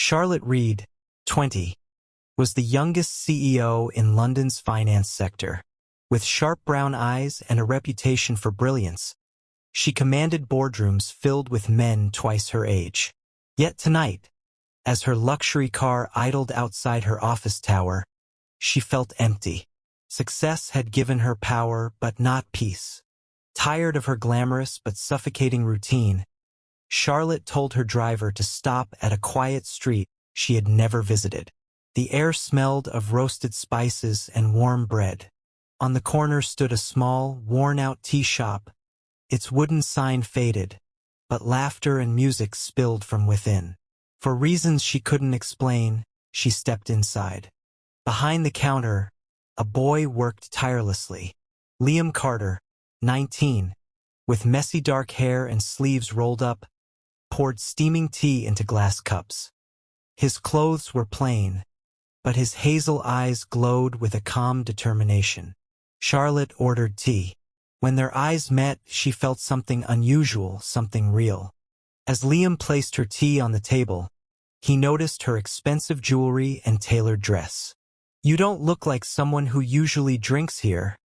Charlotte Reed, 20, was the youngest CEO in London's finance sector. With sharp brown eyes and a reputation for brilliance, she commanded boardrooms filled with men twice her age. Yet tonight, as her luxury car idled outside her office tower, she felt empty. Success had given her power, but not peace. Tired of her glamorous but suffocating routine, Charlotte told her driver to stop at a quiet street she had never visited. The air smelled of roasted spices and warm bread. On the corner stood a small, worn-out tea shop. Its wooden sign faded, but laughter and music spilled from within. For reasons she couldn't explain, she stepped inside. Behind the counter, a boy worked tirelessly. Liam Carter, 19, with messy dark hair and sleeves rolled up, poured steaming tea into glass cups. His clothes were plain, but his hazel eyes glowed with a calm determination. Charlotte ordered tea. When their eyes met, she felt something unusual, something real. As Liam placed her tea on the table, he noticed her expensive jewelry and tailored dress. "You don't look like someone who usually drinks here,"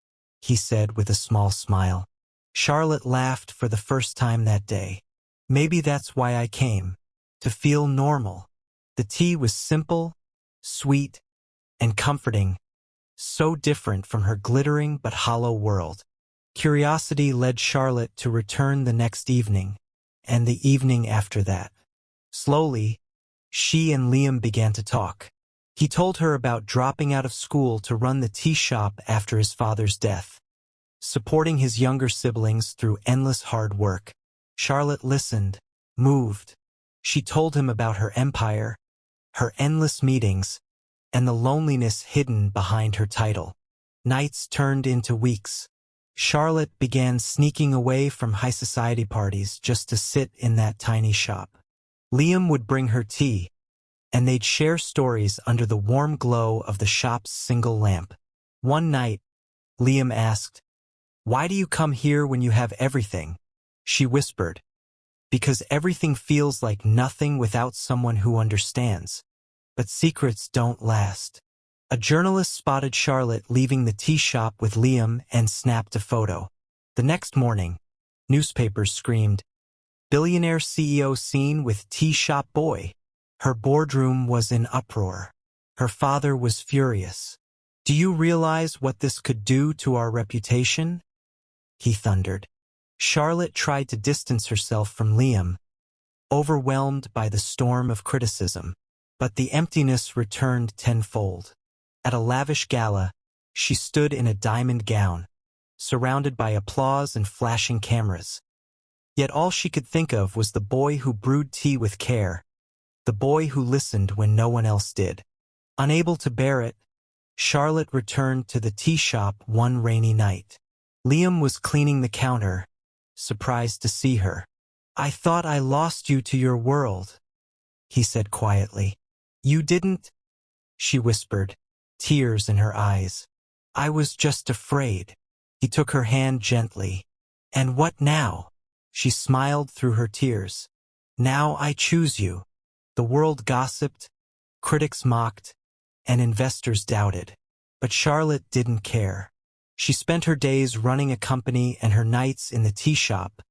he said with a small smile. Charlotte laughed for the first time that day. "Maybe that's why I came, to feel normal." The tea was simple, sweet, and comforting, so different from her glittering but hollow world. Curiosity led Charlotte to return the next evening, and the evening after that. Slowly, she and Liam began to talk. He told her about dropping out of school to run the tea shop after his father's death, supporting his younger siblings through endless hard work. Charlotte listened, moved. She told him about her empire, her endless meetings, and the loneliness hidden behind her title. Nights turned into weeks. Charlotte began sneaking away from high society parties just to sit in that tiny shop. Liam would bring her tea, and they'd share stories under the warm glow of the shop's single lamp. One night, Liam asked, "Why do you come here when you have everything?" She whispered, "Because everything feels like nothing without someone who understands. But secrets don't last." A journalist spotted Charlotte leaving the tea shop with Liam and snapped a photo. The next morning, newspapers screamed, "Billionaire CEO seen with tea shop boy." Her boardroom was in uproar. Her father was furious. "Do you realize what this could do to our reputation?" he thundered. Charlotte tried to distance herself from Liam, overwhelmed by the storm of criticism. But the emptiness returned tenfold. At a lavish gala, she stood in a diamond gown, surrounded by applause and flashing cameras. Yet all she could think of was the boy who brewed tea with care, the boy who listened when no one else did. Unable to bear it, Charlotte returned to the tea shop one rainy night. Liam was cleaning the counter, surprised to see her. "I thought I lost you to your world," he said quietly. "You didn't?" she whispered, tears in her eyes. "I was just afraid." He took her hand gently. "And what now?" She smiled through her tears. "Now I choose you." The world gossiped, critics mocked, and investors doubted. But Charlotte didn't care. She spent her days running a company and her nights in the tea shop,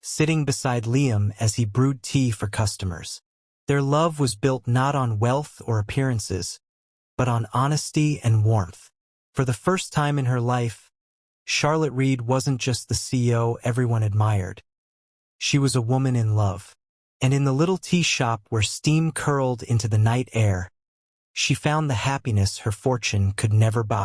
sitting beside Liam as he brewed tea for customers. Their love was built not on wealth or appearances, but on honesty and warmth. For the first time in her life, Charlotte Reed wasn't just the CEO everyone admired. She was a woman in love. And in the little tea shop where steam curled into the night air, she found the happiness her fortune could never buy.